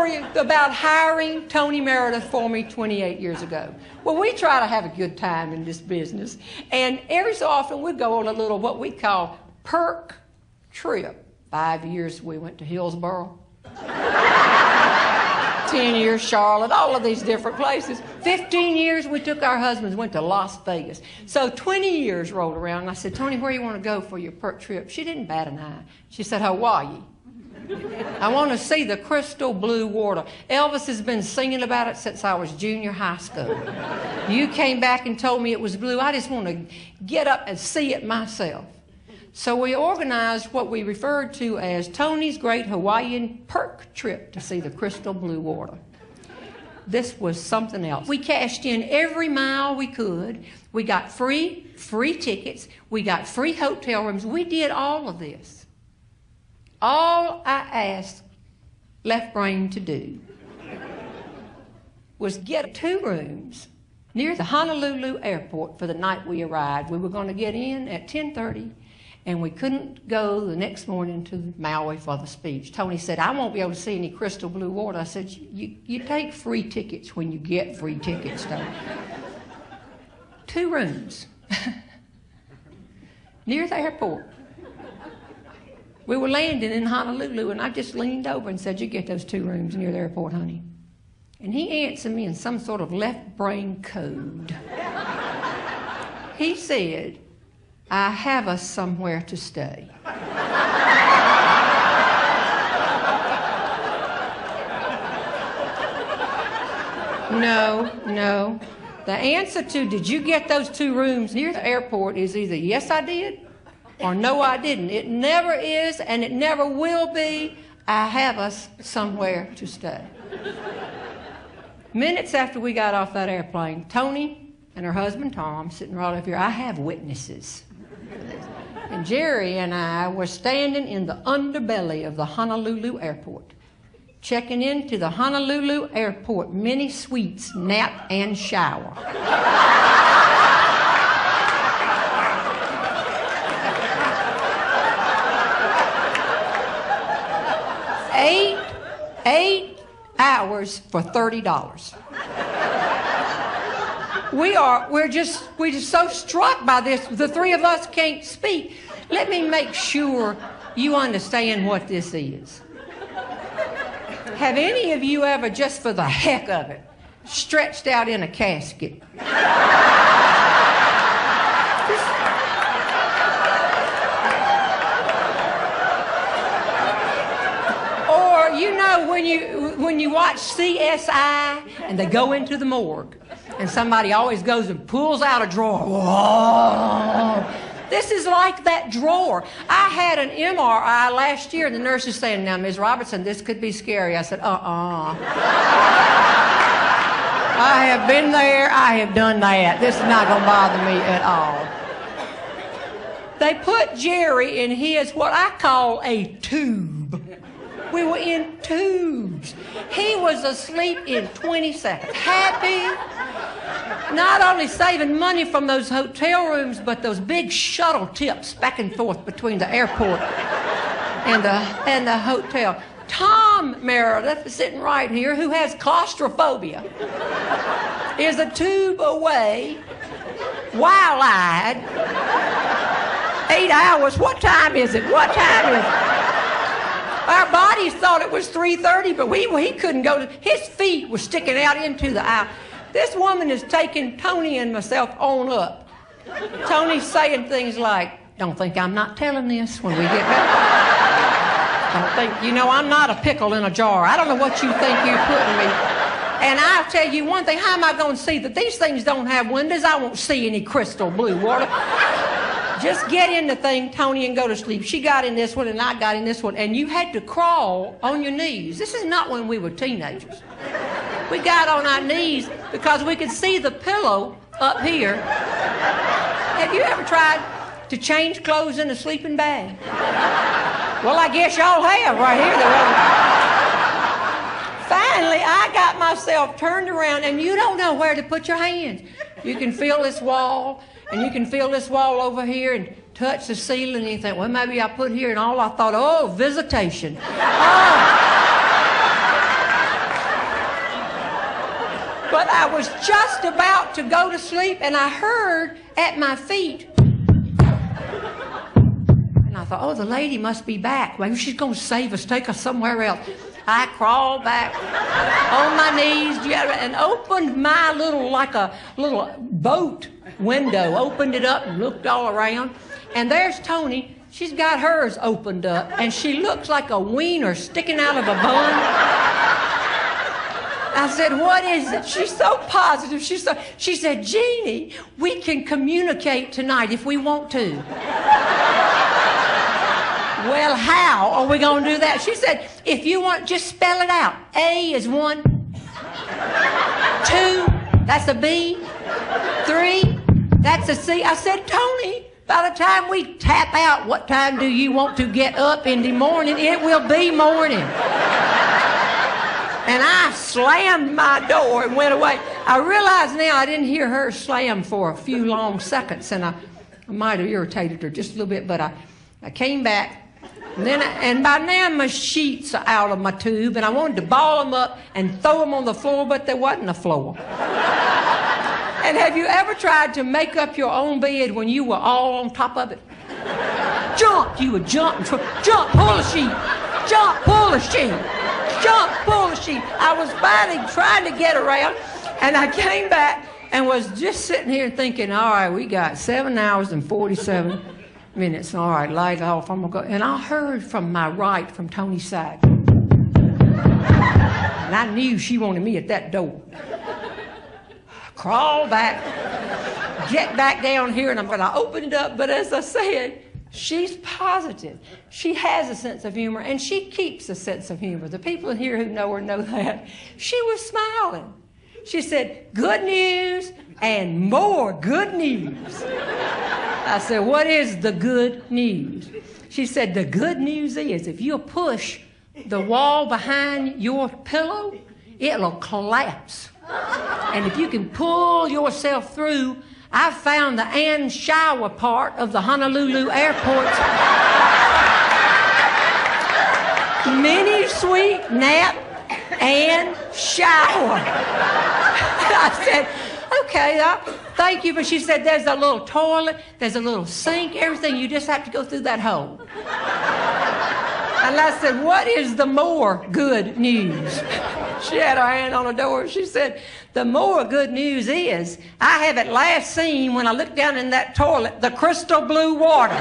story about hiring Tony Meredith for me 28 years ago. Well, we try to have a good time in this business, and every so often we'd go on a little what we call perk trip. 5 years we went to Hillsboro. 10 years Charlotte, all of these different places. 15 years we took our husbands, went to Las Vegas. So 20 years rolled around, and I said, Tony, where do you want to go for your perk trip? She didn't bat an eye. She said, Hawaii. I want to see the crystal blue water. Elvis has been singing about it since I was junior high school. You came back and told me it was blue. I just want to get up and see it myself. So we organized what we referred to as Tony's Great Hawaiian Perk Trip to see the crystal blue water. This was something else. We cashed in every mile we could. We got free tickets. We got free hotel rooms. We did all of this. All I asked Left Brain to do was get 2 rooms near the Honolulu airport for the night we arrived. We were going to get in at 10:30. And we couldn't go the next morning to Maui for the speech. Tony said, I won't be able to see any crystal blue water. I said, you take free tickets when you get free tickets, Tony. 2 rooms near the airport. We were landing in Honolulu, and I just leaned over and said, you get those 2 rooms near the airport, honey. And he answered me in some sort of left brain code. He said, I have us somewhere to stay. No. The answer to did you get those 2 rooms near the airport is either yes I did or no I didn't. It never is and it never will be. I have us somewhere to stay. Minutes after we got off that airplane, Tony and her husband Tom sitting right up here. I have witnesses. And Jerry and I were standing in the underbelly of the Honolulu airport, checking into the Honolulu airport mini suites, nap and shower. Eight hours for $30. We're just so struck by this. The 3 of us can't speak. Let me make sure you understand what this is. Have any of you ever, just for the heck of it, stretched out in a casket? Or, you know, when you watch CSI and they go into the morgue, and somebody always goes and pulls out a drawer. Whoa. This is like that drawer. I had an MRI last year, and the nurse is saying, now, Ms. Robertson, this could be scary. I said, I have been there. I have done that. This is not going to bother me at all. They put Jerry in his, what I call a tube. We were in tubes. He was asleep in 20 seconds. Happy. Not only saving money from those hotel rooms, but those big shuttle tips back and forth between the airport and the hotel. Tom Meredith, sitting right here, who has claustrophobia, is a tube away, wild-eyed. 8 hours. What time is it? What time is it? Our bodies thought it was 3:30, but he couldn't go. His feet were sticking out into the aisle. This woman is taking Tony and myself on up. Tony's saying things like, don't think I'm not telling this when we get back. Don't think, you know, I'm not a pickle in a jar. I don't know what you think you're putting me. And I'll tell you one thing, how am I going to see that these things don't have windows? I won't see any crystal blue water. Just get in the thing, Tony, and go to sleep. She got in this one, and I got in this one. And you had to crawl on your knees. This is not when we were teenagers. We got on our knees because we could see the pillow up here. Have you ever tried to change clothes in a sleeping bag? Well, I guess y'all have right here. Finally, I got myself turned around, and you don't know where to put your hands. You can feel this wall, and you can feel this wall over here, and touch the ceiling, and you think, well, maybe I put here, and all I thought, oh, visitation. Oh. But I was just about to go to sleep, and I heard at my feet. And I thought, oh, the lady must be back. Maybe she's going to save us, take us somewhere else. I crawled back on my knees and opened my like a little boat window, opened it up and looked all around. And there's Tony. She's got hers opened up, and she looks like a wiener sticking out of a bun. I said, what is it? She's so positive. She said, Jeannie, we can communicate tonight if we want to. Well, how are we going to do that? She said, if you want, just spell it out. A is 1. 2, that's a B. 3, that's a C. I said, Tony, by the time we tap out, what time do you want to get up in the morning? It will be morning. And I slammed my door and went away. I realize now I didn't hear her slam for a few long seconds, and I might have irritated her just a little bit, but I came back. And by now my sheets are out of my tube, and I wanted to ball them up and throw them on the floor, but there wasn't a floor. And have you ever tried to make up your own bed when you were all on top of it? Jump! You would jump and jump, pull a sheet. Jump, pull a sheet. Jump, pull a sheet. I was finally trying to get around, and I came back and was just sitting here thinking, all right, we got 7 hours and 47 minutes. All right, light off. I'm gonna go. And I heard from my right, from Tony's side. And I knew she wanted me at that door. Crawl back, get back down here, and I'm gonna open it up. But as I said, she's positive. She has a sense of humor, and she keeps a sense of humor. The people in here who know her know that. She was smiling. She said, good news and more good news. I said, what is the good news? She said, the good news is if you push the wall behind your pillow, it'll collapse. And if you can pull yourself through, I found the and shower part of the Honolulu airport's mini suite nap and shower. I said, okay, thank you. But she said, there's a little toilet, there's a little sink, everything. You just have to go through that hole. And I said, what is the more good news? She had her hand on the door. She said, the more good news is, I have at last seen, when I looked down in that toilet, the crystal blue water.